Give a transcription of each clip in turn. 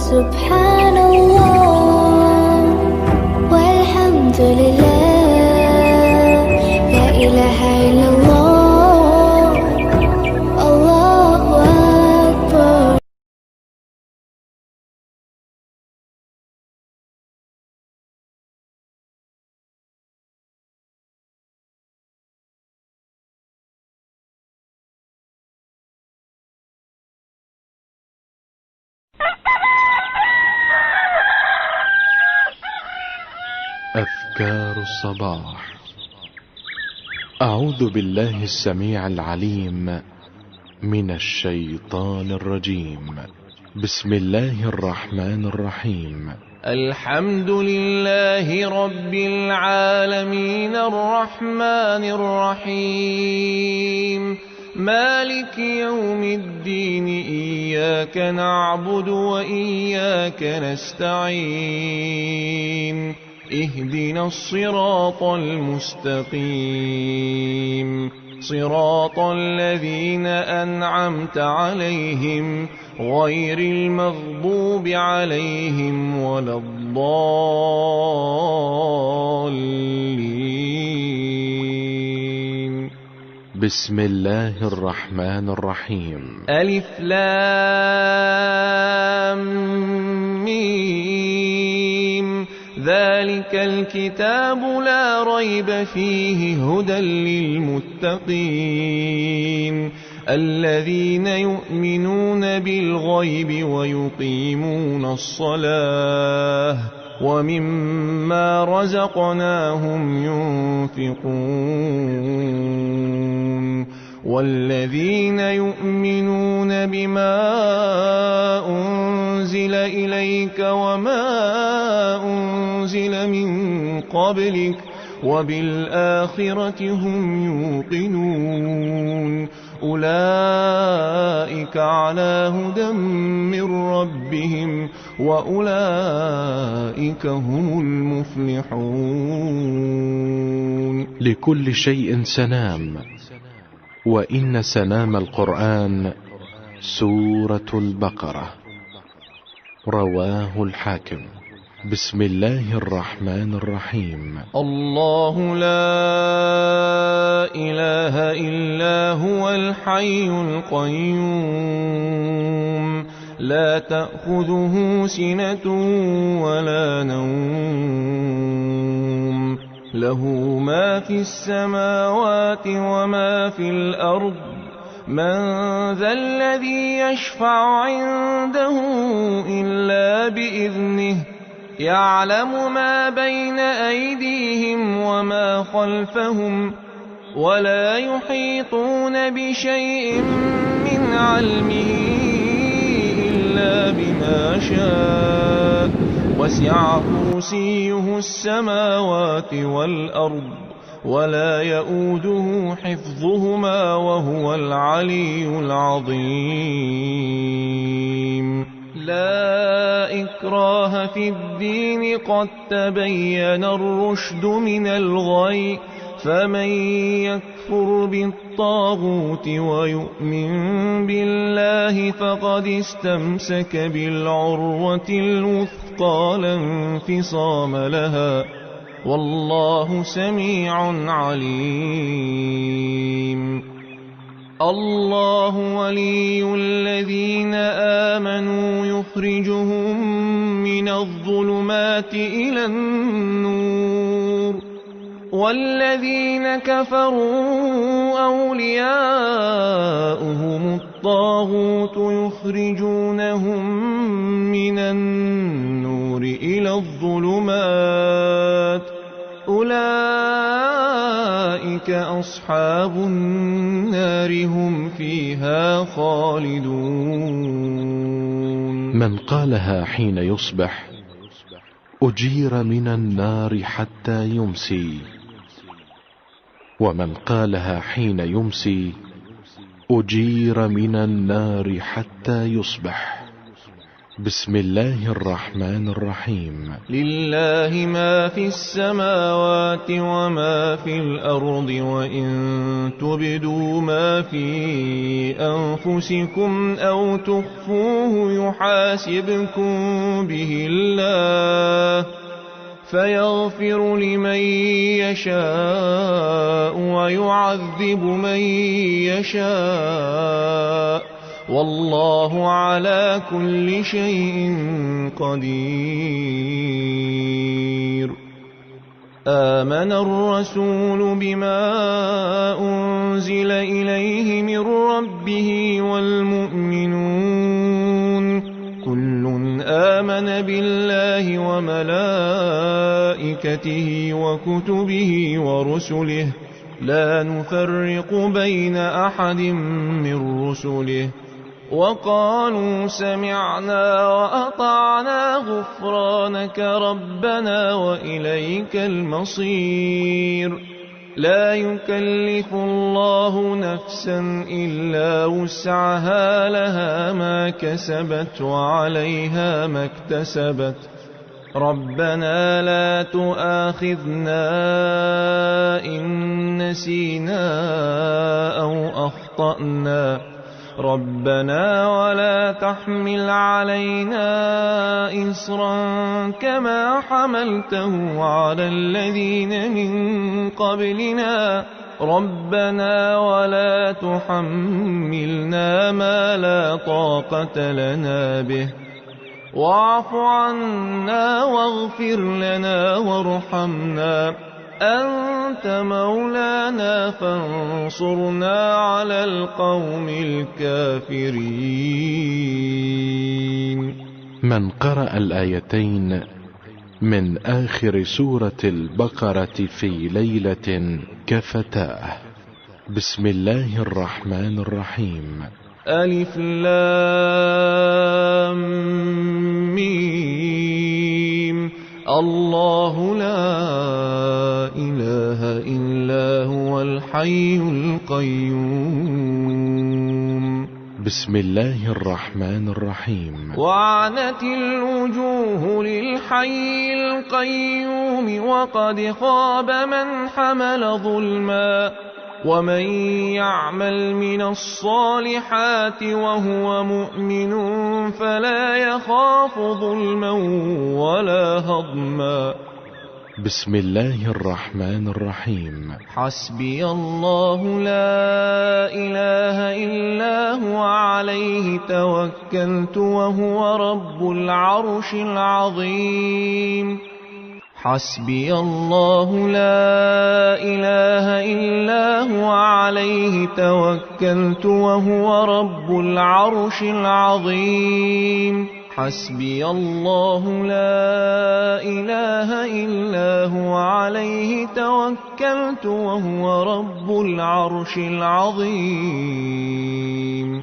سبحان الله والحمد لله لا إله إلا الله الله أكبر. أذكار الصباح. أعوذ بالله السميع العليم من الشيطان الرجيم. بسم الله الرحمن الرحيم. الحمد لله رب العالمين الرحمن الرحيم مالك يوم الدين إياك نعبد وإياك نستعين اهدنا الصراط المستقيم صراط الذين أنعمت عليهم غير المغضوب عليهم ولا الضالين. بسم الله الرحمن الرحيم. ألف لام ميم ذلك الكتاب لا ريب فيه هدى للمتقين الذين يؤمنون بالغيب ويقيمون الصلاة ومما رزقناهم ينفقون والذين يؤمنون بما أنزل إليك وما أنزل من قبلك وبالآخرة هم يوقنون أولئك على هدى من ربهم وأولئك هم المفلحون. لكل شيء سنام، وإن سنام القرآن سورة البقرة. رواه الحاكم. بسم الله الرحمن الرحيم. الله لا إله إلا هو الحي القيوم لا تأخذه سنة ولا نوم له ما في السماوات وما في الأرض من ذا الذي يشفع عنده إلا بإذنه يعلم ما بين أيديهم وما خلفهم ولا يحيطون بشيء من علمه إلا بما شاء وسع كرسيه السماوات والأرض ولا يؤوده حفظهما وهو العلي العظيم. لا إكراه في الدين قد تبين الرشد من الغي فمن يكفر بالطاغوت ويؤمن بالله فقد استمسك بالعروة الوثقى لا انفصام لها والله سميع عليم. الله ولي الذين آمنوا يخرجهم من الظلمات إلى النور والذين كفروا أولياؤهم الطاغوت يخرجونهم من النور إلى الظلمات أولئك أصحاب النار هم فيها خالدون. من قالها حين يصبح أجير من النار حتى يمسي، ومن قالها حين يمسي أجير من النار حتى يصبح. بسم الله الرحمن الرحيم. لله ما في السماوات وما في الأرض وإن تبدوا ما في أنفسكم أو تخفوه يحاسبكم به الله فيغفر لمن يشاء ويعذب من يشاء والله على كل شيء قدير. آمن الرسول بما أنزل إليه من ربه والمؤمنون كل آمن بالله وملائكته وكتبه ورسله لا نفرق بين أحد من رسله وقالوا سمعنا وأطعنا غفرانك ربنا وإليك المصير. لا يكلف الله نفسا إلا وسعها لها ما كسبت وعليها ما اكتسبت ربنا لا تؤاخذنا إن نسينا أو أخطأنا ربنا ولا تحمل علينا إصرا كما حملته على الذين من قبلنا ربنا ولا تحملنا ما لا طاقة لنا به واعف عنا واغفر لنا وارحمنا أنت مولانا فانصرنا على القوم الكافرين. من قرأ الآيتين من آخر سورة البقرة في ليلة كفتاه. بسم الله الرحمن الرحيم. ألف لام ميم الله لا إله إلا هو الحي القيوم. بسم الله الرحمن الرحيم. وعنت الوجوه للحي القيوم وقد خاب من حمل ظلما ومن يعمل من الصالحات وهو مؤمن فلا يخاف ظلما ولا هضما. بسم الله الرحمن الرحيم. حسبي الله لا إله إلا هو عليه توكلت وهو رب العرش العظيم. حسبي الله لا إله إلا هو عليه توكلت وهو رب العرش العظيم. حسبي الله لا إله إلا هو عليه توكلت وهو رب العرش العظيم.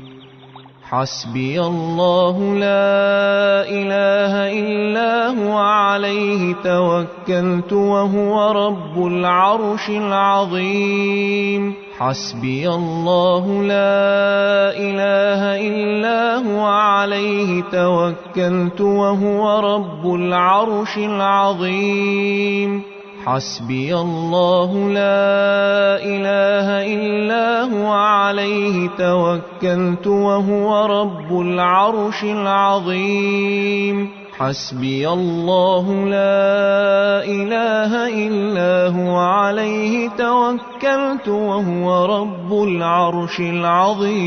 حسبي الله لا إله إلا هو عليه توكلت وهو رب العرش العظيم. حسبي الله لا إله إلا هو عليه توكلت وهو رب العرش العظيم. حسبي الله لا إله إلا هو عليه توكلت وهو رب العرش العظيم. حسبي الله لا إله إلا هو عليه توكلت وهو رب العرش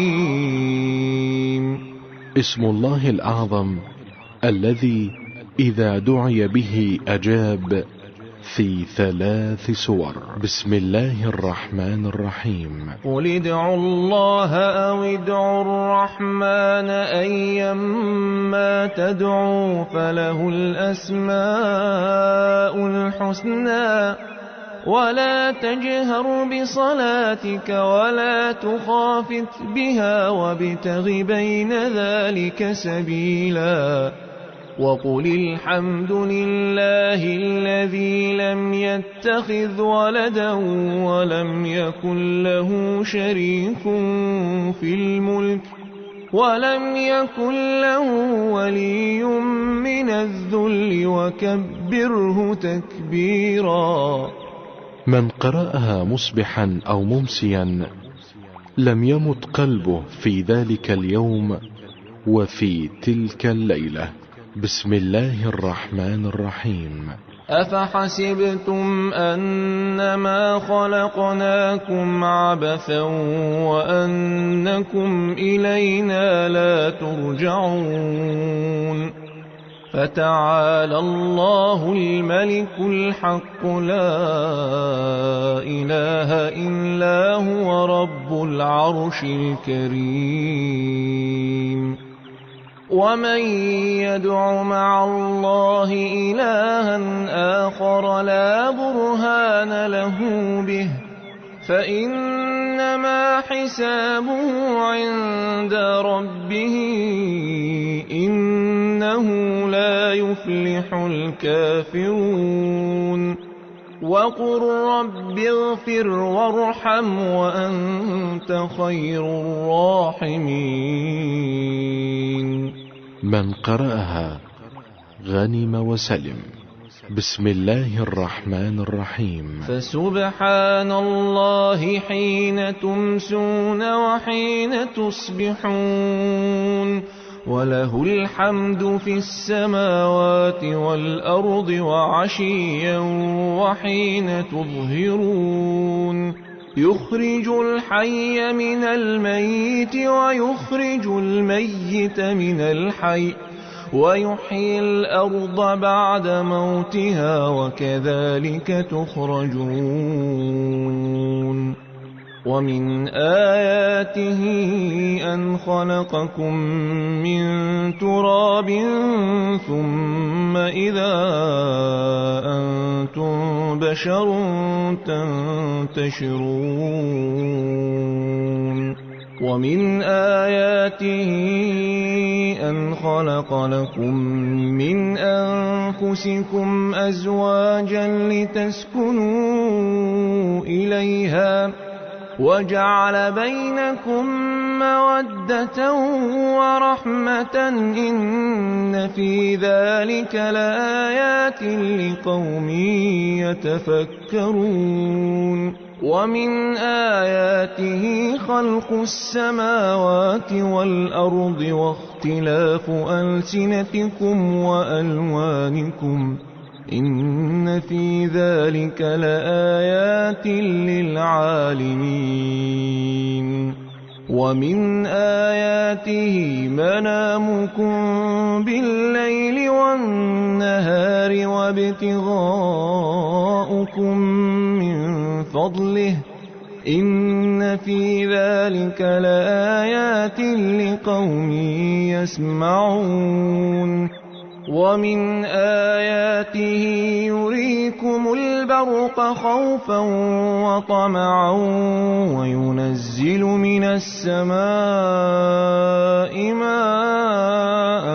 العظيم. اسم الله الأعظم الذي إذا دعي به أجاب في 3 سور. بسم الله الرحمن الرحيم. قل ادعوا الله أو ادعوا الرحمن أيما تدعوا فله الأسماء الحسنى ولا تجهر بصلاتك ولا تخافت بها وابتغ بين ذلك سبيلا وقل الحمد لله الذي لم يتخذ ولدا ولم يكن له شريك في الملك ولم يكن له ولي من الذل وكبره تكبيرا. من قرأها مصبحا أو ممسيا لم يمت قلبه في ذلك اليوم وفي تلك الليلة. بسم الله الرحمن الرحيم. أفحسبتم أنما خلقناكم عبثا وأنكم إلينا لا ترجعون. فتعالى الله الملك الحق لا إله إلا هو رب العرش الكريم. ومن يدع مع الله إلها آخر لا برهان له به فإنما حسابه عند ربه إنه لا يفلح الكافرون. وقل رب اغفر وارحم وأنت خير الراحمين. من قرأها غنم وسلم. بسم الله الرحمن الرحيم. فسبحان الله حين تمسون وحين تصبحون وله الحمد في السماوات والأرض وعشيا وحين تظهرون. يخرج الحي من الميت ويخرج الميت من الحي ويحيي الأرض بعد موتها وكذلك تخرجون. ومن آياته أن خلقكم من تراب ثم إذا أنتم بشر تنتشرون. ومن آياته أن خلق لكم من أنفسكم أزواجا لتسكنوا إليها وجعل بينكم مودة ورحمة إن في ذلك لآيات لقوم يتفكرون. ومن آياته خلق السماوات والأرض واختلاف ألسنتكم وألوانكم إن في ذلك لآيات للعالمين. ومن آياته منامكم بالليل والنهار وابتغاؤكم من فضله إن في ذلك لآيات لقوم يسمعون. ومن آياته يريكم البرق خوفا وطمعا وينزل من السماء ماء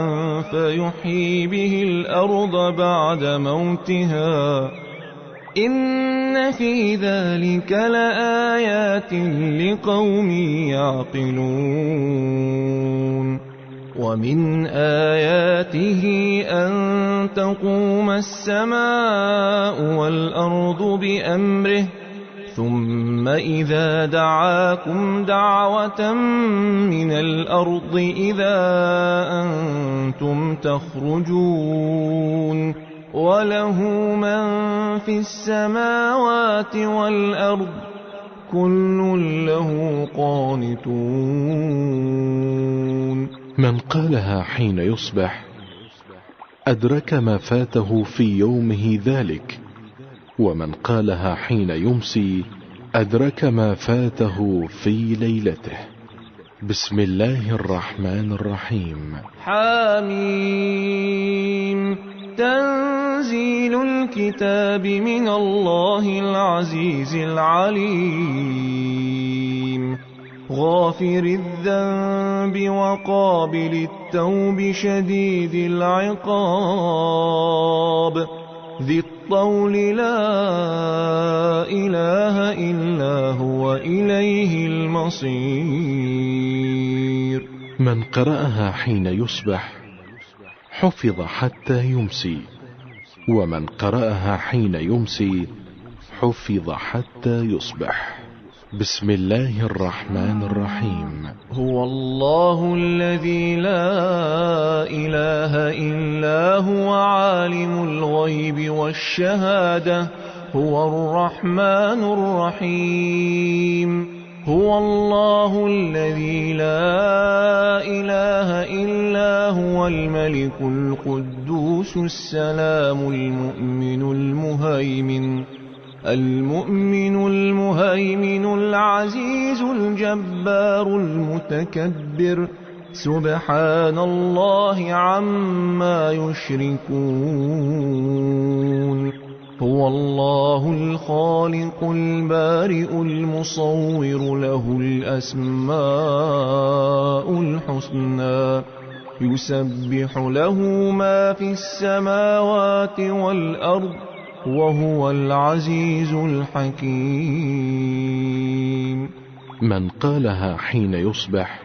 فيحيي به الأرض بعد موتها إن في ذلك لآيات لقوم يعقلون. ومن آياته أن تقوم السماء والأرض بأمره ثم إذا دعاكم دعوة من الأرض إذا أنتم تخرجون. وله من في السماوات والأرض كل له قانتون. من قالها حين يصبح أدرك ما فاته في يومه ذلك، ومن قالها حين يمسي أدرك ما فاته في ليلته. بسم الله الرحمن الرحيم. حاميم تنزيل الكتاب من الله العزيز العليم غافر الذنب وقابل التوب شديد العقاب ذي الطول لا إله إلا هو إليه المصير. من قرأها حين يصبح حفظ حتى يمسي، ومن قرأها حين يمسي حفظ حتى يصبح. بسم الله الرحمن الرحيم. هو الله الذي لا إله إلا هو عالم الغيب والشهادة هو الرحمن الرحيم. هو الله الذي لا إله إلا هو الملك القدوس السلام المؤمن المهيمن العزيز الجبار المتكبر سبحان الله عما يشركون. هو الله الخالق البارئ المصور له الأسماء الحسنى يسبح له ما في السماوات والأرض وهو العزيز الحكيم. من قالها حين يصبح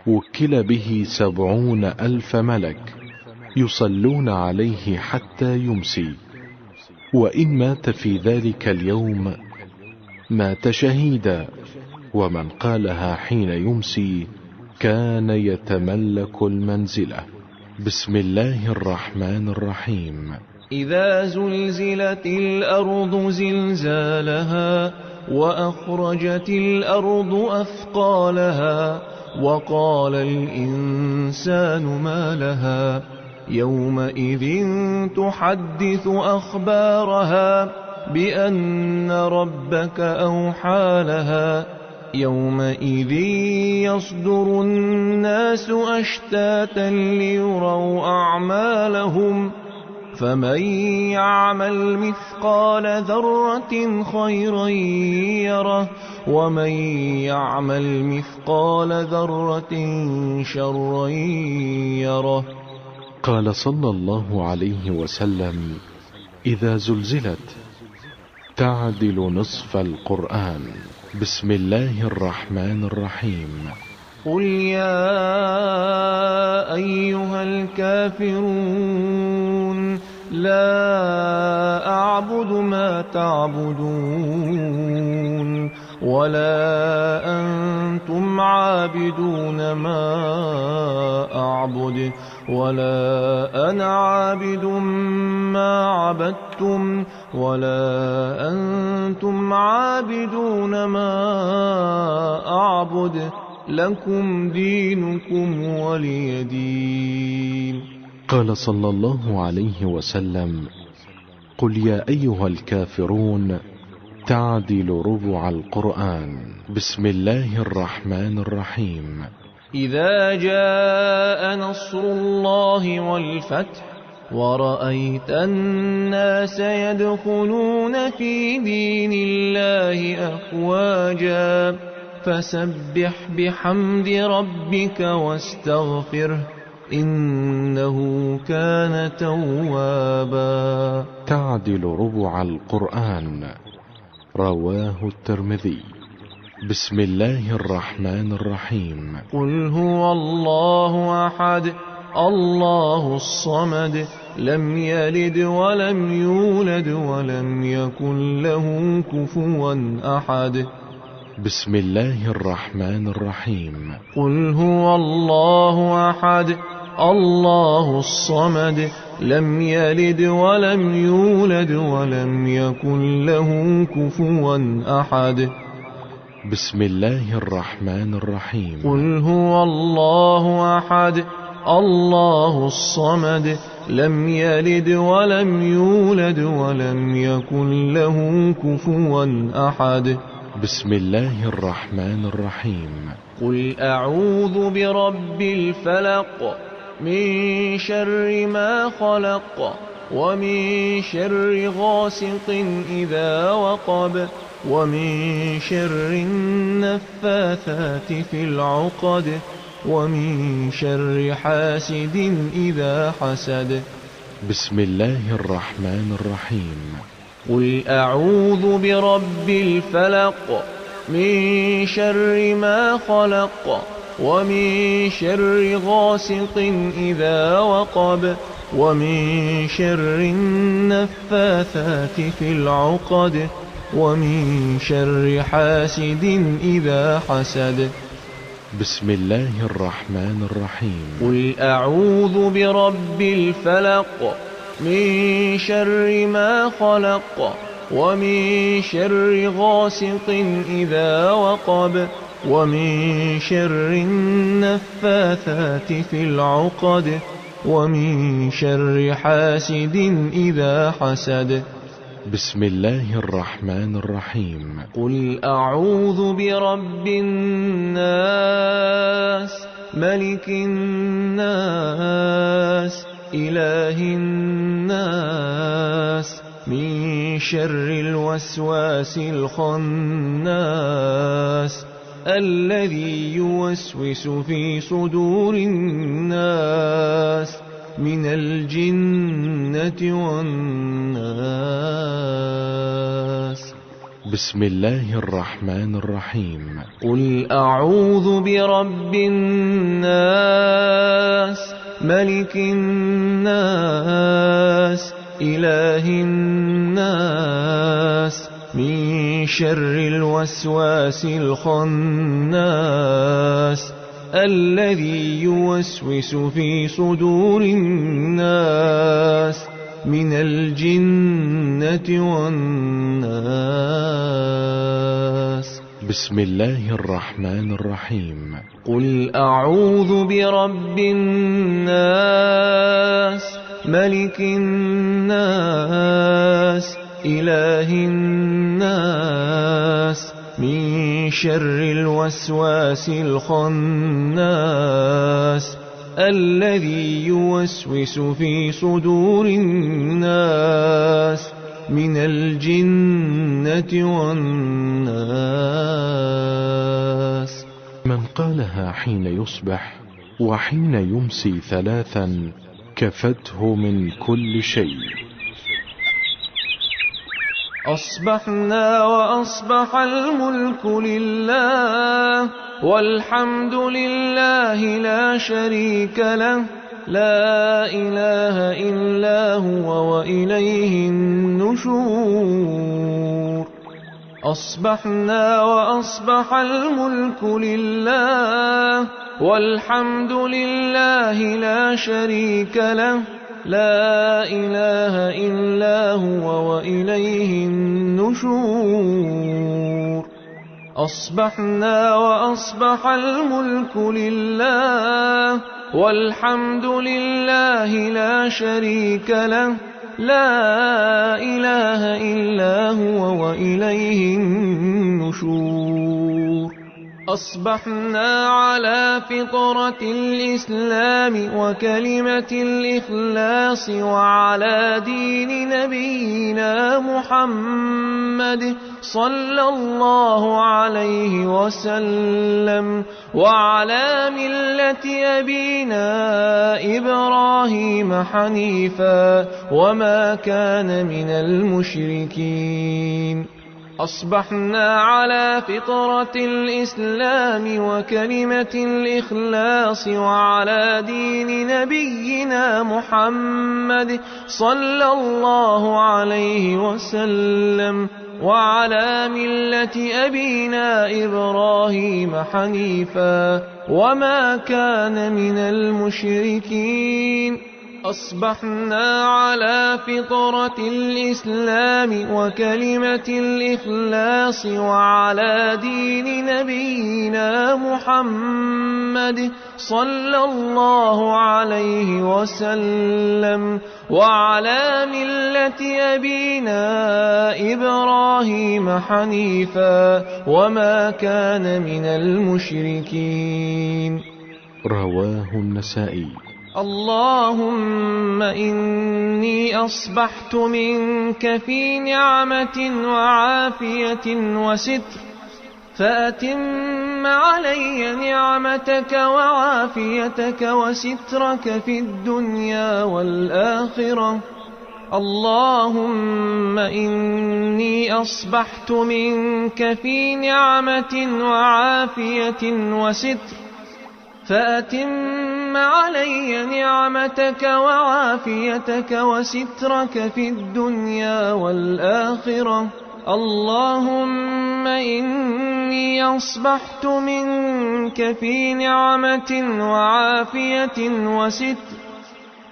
وكل به 70,000 ملك يصلون عليه حتى يمسي، وإن مات في ذلك اليوم مات شهيدا. ومن قالها حين يمسي كان يتملك المنزلة. بسم الله الرحمن الرحيم. إذا زلزلت الأرض زلزالها وأخرجت الأرض أثقالها وقال الإنسان ما لها يومئذ تحدث أخبارها بأن ربك أوحى لها يومئذ يصدر الناس أشتاتا ليروا أعمالهم فمن يعمل مثقال ذرة خيرا يره ومن يعمل مثقال ذرة شرا يره. قال صلى الله عليه وسلم: إذا زلزلت تعدل نصف القرآن. بسم الله الرحمن الرحيم. قل يا أيها الكافرون لا أعبد ما تعبدون ولا أنتم عابدون ما أعبد ولا أنا عابد ما عبدتم ولا أنتم عابدون ما أعبد لكم دينكم ولي دين. قال صلى الله عليه وسلم: قل يا أيها الكافرون تعدل ربع القرآن. بسم الله الرحمن الرحيم. إذا جاء نصر الله والفتح ورأيت الناس يدخلون في دين الله أفواجا فسبح بحمد ربك واستغفره إنه كان توابا. تعدل ربع القرآن. رواه الترمذي. بسم الله الرحمن الرحيم. قل هو الله أحد الله الصمد لم يلد ولم يولد ولم يكن له كفوا أحد. بسم الله الرحمن الرحيم. قل هو الله أحد الله الصمد لم يلد ولم يولد ولم يكن له كفوا أحد. بسم الله الرحمن الرحيم. قل هو الله أحد الله الصمد لم يلد ولم يولد ولم يكن له كفوا أحد. بسم الله الرحمن الرحيم. قل أعوذ برب الفلق من شر ما خلق ومن شر غاسق إذا وقب ومن شر النفاثات في العقد ومن شر حاسد إذا حسد. بسم الله الرحمن الرحيم. قل أعوذ برب الفلق من شر ما خلق ومن شر غاسق إذا وقب ومن شر النفاثات في العقد ومن شر حاسد إذا حسد. بسم الله الرحمن الرحيم. قل أعوذ برب الفلق من شر ما خلق ومن شر غاسق إذا وقب ومن شر النفاثات في العقد ومن شر حاسد إذا حسد. بسم الله الرحمن الرحيم. قل أعوذ برب الناس ملك الناس إله الناس من شر الوسواس الخناس الذي يوسوس في صدور الناس من الجنة والناس. بسم الله الرحمن الرحيم. قل أعوذ برب الناس ملك الناس إله الناس من شر الوسواس الخناس الذي يوسوس في صدور الناس من الجنة والناس. بسم الله الرحمن الرحيم. قل أعوذ برب الناس ملك الناس إله الناس من شر الوسواس الخناس الذي يوسوس في صدور الناس من الجنة والناس. من قالها حين يصبح وحين يمسي ثلاثا كفته من كل شيء. أصبحنا وأصبح الملك لله والحمد لله لا شريك له لا إله إلا هو وإليه النشور. أصبحنا وأصبح الملك لله والحمد لله لا شريك له لا إله إلا هو وإليه النشور. أصبحنا وأصبح الملك لله والحمد لله لا شريك له لا إله إلا هو وإليه النشور. أصبحنا على فطرة الإسلام وكلمة الإخلاص وعلى دين نبينا محمد صلى الله عليه وسلم وعلى ملة أبينا إبراهيم حنيفا وما كان من المشركين. أصبحنا على فطرة الإسلام وكلمة الإخلاص وعلى دين نبينا محمد صلى الله عليه وسلم وعلى ملة أبينا إبراهيم حنيفا وما كان من المشركين. أصبحنا على فطرة الإسلام وكلمة الإخلاص وعلى دين نبينا محمد صلى الله عليه وسلم وعلى ملة أبينا إبراهيم حنيفا وما كان من المشركين. رواه النسائي. اللهم إني أصبحت منك في نعمة وعافية وستر فأتم علي نعمتك وعافيتك وسترك في الدنيا والآخرة. اللهم إني أصبحت منك في نعمة وعافية وستر فأتم علي نعمتك وعافيتك وسترك في الدنيا والآخرة. اللهم إني أصبحت منك في نعمة وعافية وستر،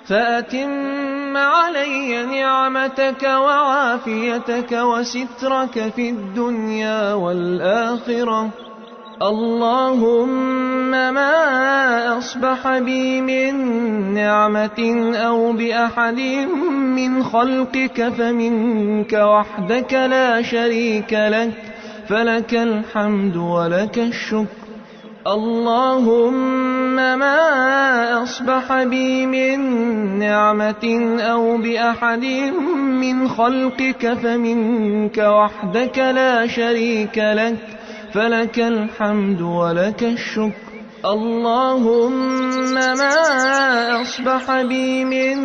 فأتم علي نعمتك وعافيتك وسترك في الدنيا والآخرة. اللهم ما أصبح بي من نعمة أو بأحد من خلقك فمنك وحدك لا شريك لك، فلك الحمد ولك الشكر. اللهم ما أصبح بي من نعمة أو بأحد من خلقك فمنك وحدك لا شريك لك، فلك الحمد ولك الشكر. اللهم ما أصبح بي من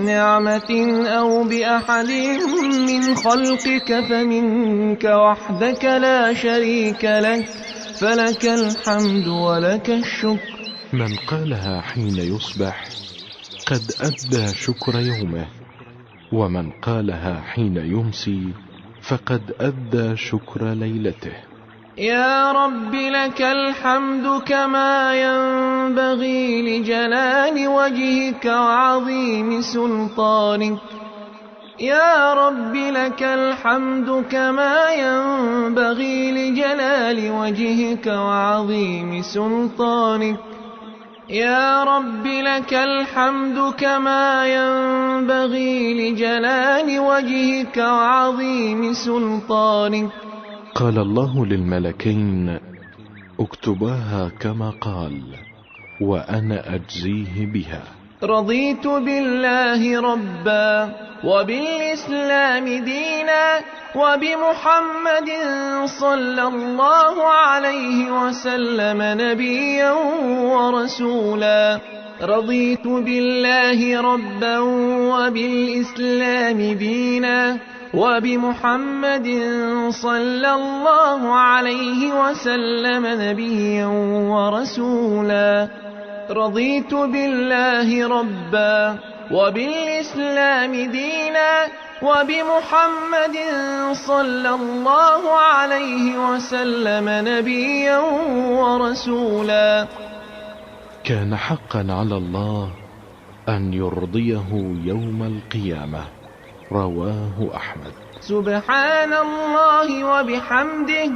نعمة أو بأحد من خلقك فمنك وحدك لا شريك لك، فلك الحمد ولك الشكر. من قالها حين يصبح قد أدى شكر يومه، ومن قالها حين يمسي فقد أدى شكر ليلته. يا رب لك الحمد كما ينبغي لجلال وجهك وعظيم سلطانك. يا رب لك الحمد كما ينبغي لجلال وجهك وعظيم سلطانك. يا رب لك الحمد كما ينبغي لجلال وجهك وعظيم سلطانك. قال الله للملكين: اكتباها كما قال، وأنا أجزيه بها. رضيت بالله ربا وبالإسلام دينا وبمحمد صلى الله عليه وسلم نبيا ورسولا. رضيت بالله ربا وبالإسلام دينا وبمحمد صلى الله عليه وسلم نبيا ورسولا. رضيت بالله ربا وبالإسلام دينا وبمحمد صلى الله عليه وسلم نبيا ورسولا. كان حقا على الله أن يرضيه يوم القيامة. رواه أحمد. سبحان الله وبحمده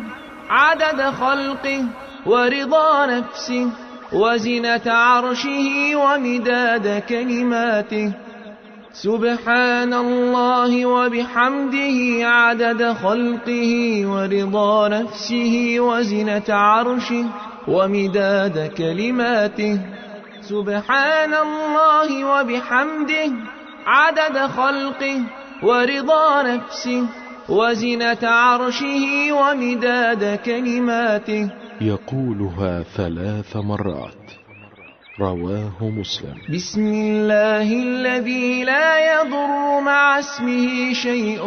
عدد خلقه ورضا نفسه وزنة عرشه ومداد كلماته. سبحان الله وبحمده عدد خلقه ورضا نفسه وزنة عرشه ومداد كلماته. سبحان الله وبحمده عدد خلقه ورضا نفسه وزنة عرشه ومداد كلماته. يقولها 3 مرات. رواه مسلم. بسم الله الذي لا يضر مع اسمه شيء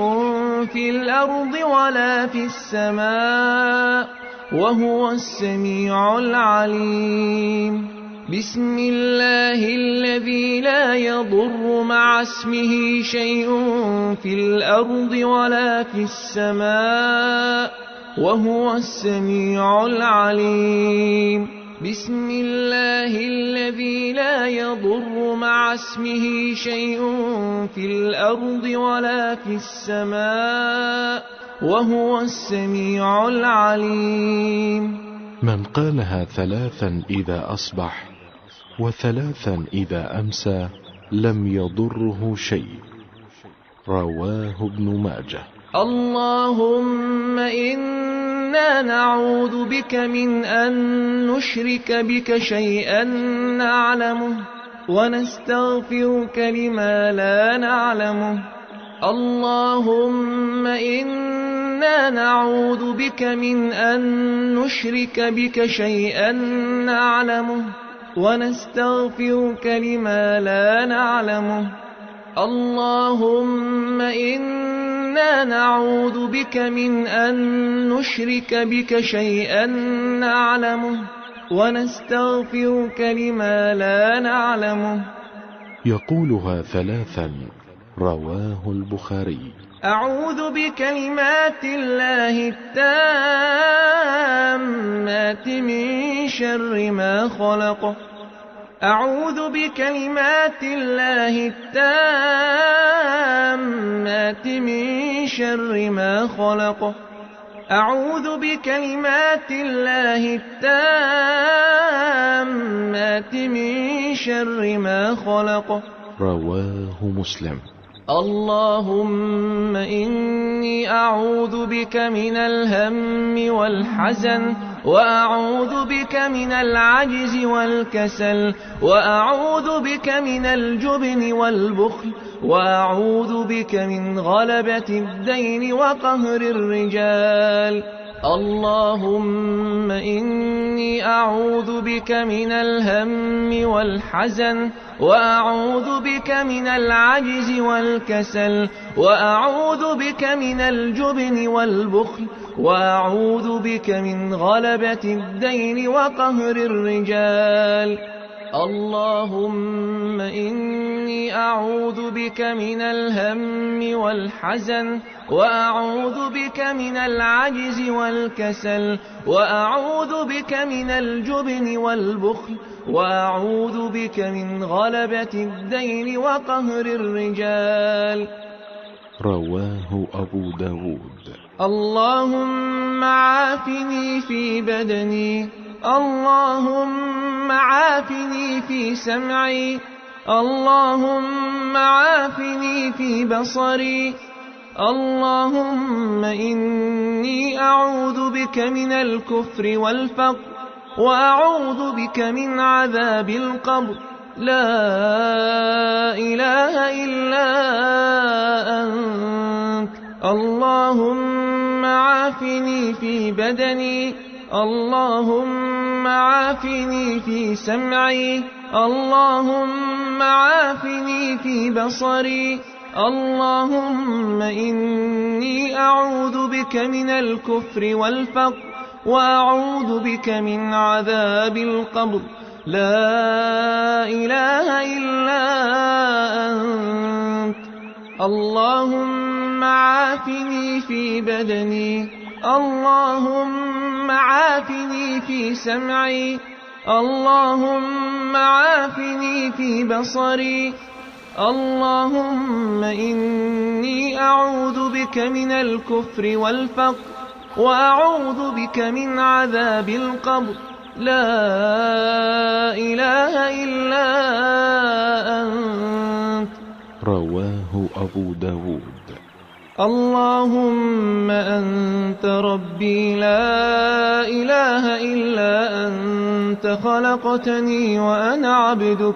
في الأرض ولا في السماء وهو السميع العليم. بسم الله الذي لا يضر مع اسمه شيء في الأرض ولا في السماء وهو السميع العليم. بسم الله الذي لا يضر مع اسمه شيء في الأرض ولا في السماء وهو السميع العليم. من قالها 3 إذا أصبح و3 إذا أمسى لم يضره شيء. رواه ابن ماجه. اللهم إنا نعوذ بك من أن نشرك بك شيئا نعلمه ونستغفرك لما لا نعلمه. اللهم إنا نعوذ بك من أن نشرك بك شيئا نعلمه ونستغفرك لما لا نعلمه. اللهم إنا نعوذ بك من أن نشرك بك شيئا نعلمه ونستغفرك لما لا نعلمه. يقولها 3 رواه البخاري. أعوذ بكلمات الله التامات من شر ما خلق. أعوذ بكلمات الله التامات من شر ما خلق. أعوذ بكلمات الله التامات من شر ما خلق. رواه مسلم. اللهم إني أعوذ بك من الهم والحزن، وأعوذ بك من العجز والكسل، وأعوذ بك من الجبن والبخل، وأعوذ بك من غلبة الدين وقهر الرجال. اللهم إني أعوذ بك من الهم والحزن، وأعوذ بك من العجز والكسل، وأعوذ بك من الجبن والبخل، وأعوذ بك من غلبة الدين وقهر الرجال. اللهم إني أعوذ بك من الهم والحزن، وأعوذ بك من العجز والكسل، وأعوذ بك من الجبن والبخل، وأعوذ بك من غلبة الدين وقهر الرجال. رواه أبو داود. اللهم عافني في بدني، اللهم عافني في سمعي، اللهم عافني في بصري. اللهم إني أعوذ بك من الكفر والفقر، وأعوذ بك من عذاب القبر. لا إله إلا أنت. اللهم عافني في بدني، اللهم عافني في سمعي، اللهم عافني في بصري. اللهم إني أعوذ بك من الكفر والفقر، وأعوذ بك من عذاب القبر. لا إله إلا أنت. اللهم عافني في بدني، اللهم عافني في سمعي، اللهم عافني في بصري. اللهم إني أعوذ بك من الكفر والفقر، وأعوذ بك من عذاب القبر. لا إله إلا أنت. رواه أبو داود. اللهم أنت ربي لا إله إلا أنت، خلقتني وأنا عبدك،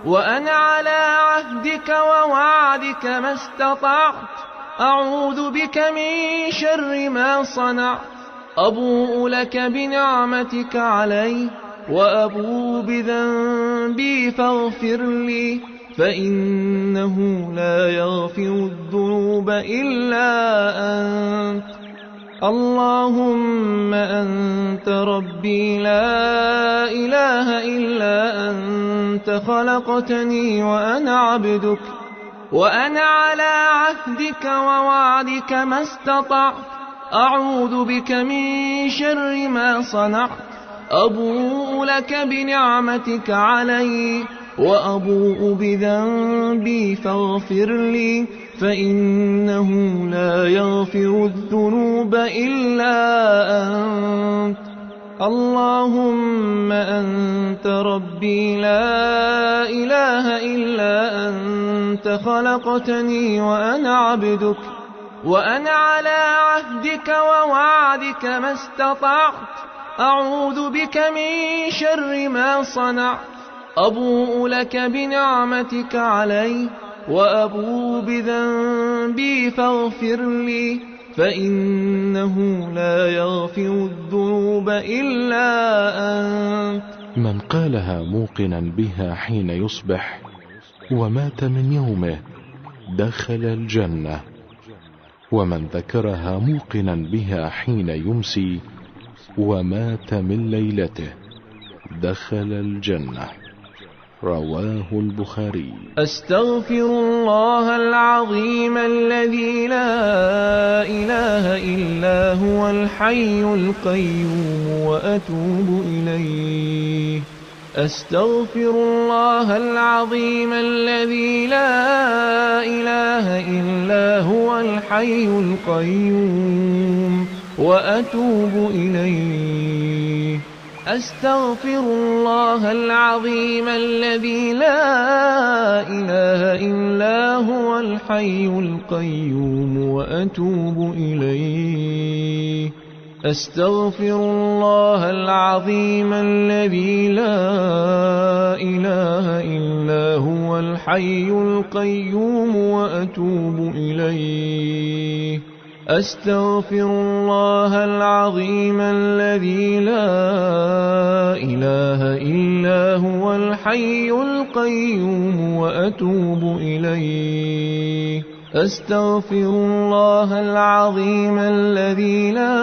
وأنا على عهدك ووعدك ما استطعت. أعوذ بك من شر ما صنعت. أبوء لك بنعمتك علي، وأبوء بذنبي فاغفر لي، فإنه لا يغفر الذنوب إلا أنت. اللهم أنت ربي لا إله إلا أنت، خلقتني وأنا عبدك، وأنا على عهدك ووعدك ما استطعت. أعوذ بك من شر ما صنعت. أبوء لك بنعمتك علي، وأبوء بذنبي فاغفر لي، فإنه لا يغفر الذنوب إلا أنت. اللهم أنت ربي لا إله إلا أنت، خلقتني وأنا عبدك، وأنا على عهدك ووعدك ما استطعت. أعوذ بك من شر ما صنعت. أبوء لك بنعمتك علي، وأبوء بذنبي فاغفر لي، فإنه لا يغفر الذنوب إلا أنت. من قالها موقنا بها حين يصبح ومات من يومه دخل الجنة، ومن ذكرها موقنا بها حين يمسي ومات من ليلته دخل الجنة. رواه البخاري. أستغفر الله العظيم الذي لا إله إلا هو الحي القيوم وأتوب إليه. أستغفر الله العظيم الذي لا إله إلا هو الحي القيوم وأتوب إليه. أستغفر الله العظيم الذي لا إله إلا هو الحي القيوم وأتوب إليه. أستغفر الله العظيم الذي لا إله إلا هو الحي القيوم وأتوب إليه. أستغفر الله العظيم الذي لا إله إلا هو الحي القيوم وأتوب إليه. أستغفر الله العظيم الذي لا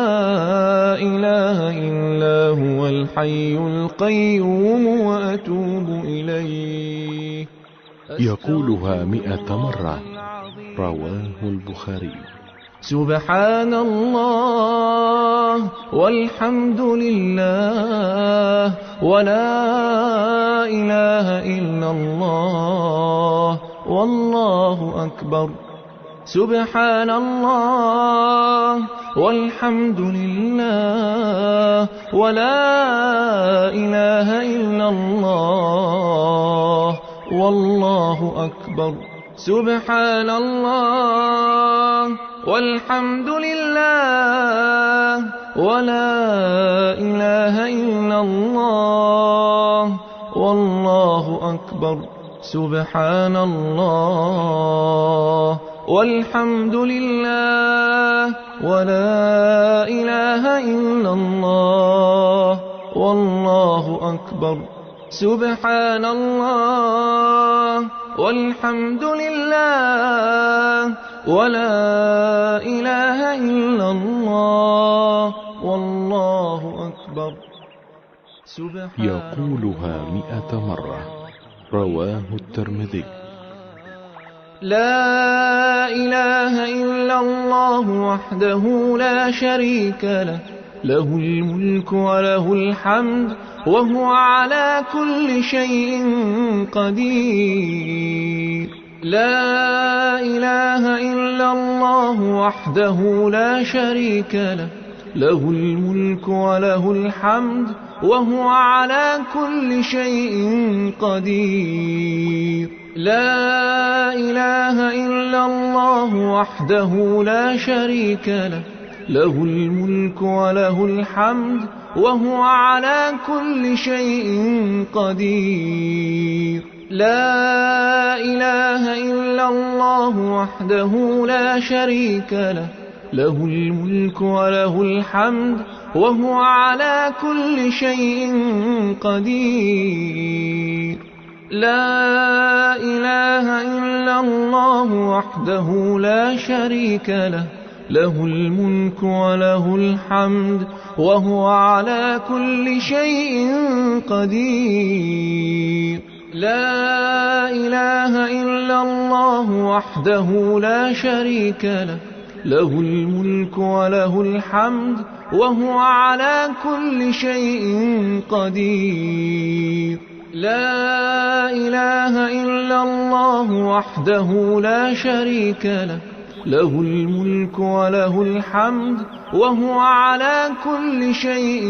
إله إلا هو الحي القيوم وأتوب إليه. يقولها 100 مرة. رواه البخاري. سبحان الله والحمد لله ولا إله إلا الله والله أكبر. سبحان الله والحمد لله ولا إله إلا الله والله أكبر. سبحان الله والحمد لله ولا إله إلا الله والله أكبر. سبحان الله والحمد لله ولا إله إلا الله والله أكبر. سبحان الله والحمد لله ولا إله إلا الله والله أكبر. يقولها 100 مرة. رواه الترمذي. لا إله إلا الله وحده لا شريك له، له الملك وله الحمد وهو على كل شيء قدير. لا إله إلا الله وحده لا شريك له، له الملك وله الحمد وهو على كل شيء قدير. لا إله إلا الله وحده لا شريك له، له الملك وله الحمد وهو على كل شيء قدير. لا إله إلا الله وحده لا شريك له، له الملك وله الحمد وهو على كل شيء قدير. لا إله إلا الله وحده لا شريك له، له الملك وله الحمد وهو على كل شيء قدير. لا إله إلا الله وحده لا شريك له، له الملك وله الحمد وهو على كل شيء قدير. لا إله إلا الله وحده لا شريك له، له الملك وله الحمد وهو على كل شيء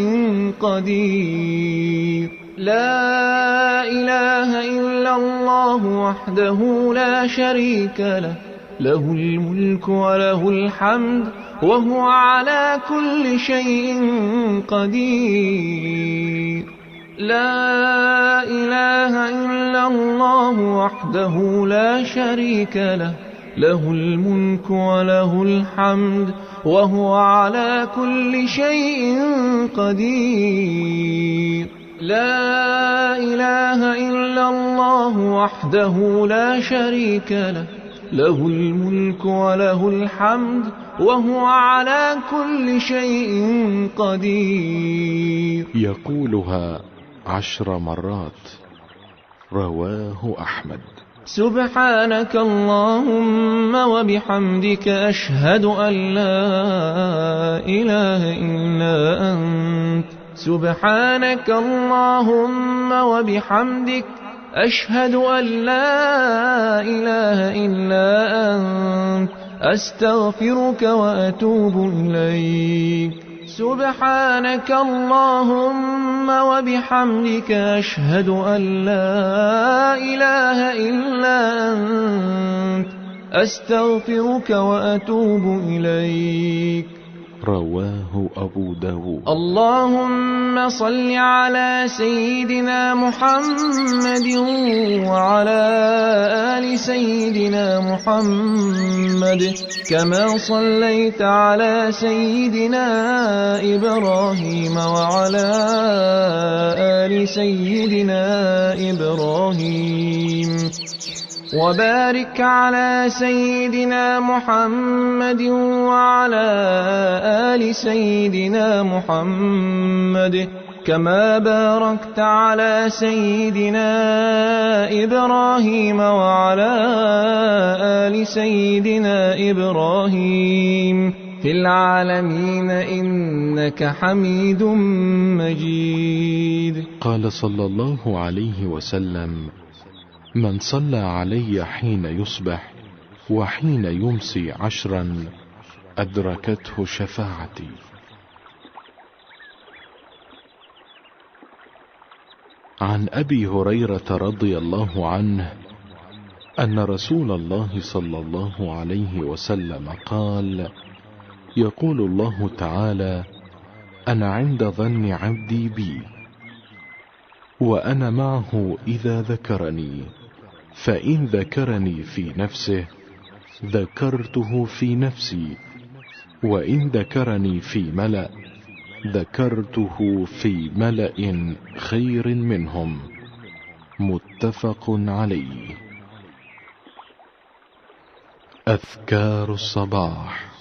قدير. لا إله إلا الله وحده لا شريك له، له الملك وله الحمد وهو على كل شيء قدير. لا إله إلا الله وحده لا شريك له، له الملك وله الحمد وهو على كل شيء قدير. لا إله إلا الله وحده لا شريك له، له الملك وله الحمد وهو على كل شيء قدير. يقولها 10 مرات. رواه أحمد. سبحانك اللهم وبحمدك أشهد أن لا إله إلا أنت. سبحانك اللهم وبحمدك أشهد أن لا إله إلا أنت. أستغفرك وأتوب إليك. سبحانك اللهم وبحمدك أشهد أن لا إله إلا أنت. أستغفرك وأتوب إليك. رواه أبو داود. اللهم صل على سيدنا محمد وعلى آل سيدنا محمد كما صليت على سيدنا إبراهيم وعلى آل سيدنا إبراهيم وبارك على سيدنا محمد وعلى آل سيدنا محمد كما باركت على سيدنا إبراهيم وعلى آل سيدنا إبراهيم في العالمين إنك حميد مجيد. قال صلى الله عليه وسلم: من صلى علي حين يصبح وحين يمسي 10 أدركته شفاعتي. عن أبي هريرة رضي الله عنه أن رسول الله صلى الله عليه وسلم قال: يقول الله تعالى: أنا عند ظن عبدي بي، وأنا معه إذا ذكرني، فإن ذكرني في نفسه ذكرته في نفسي، وإن ذكرني في ملأ ذكرته في ملأ خير منهم. متفق عليه. أذكار الصباح.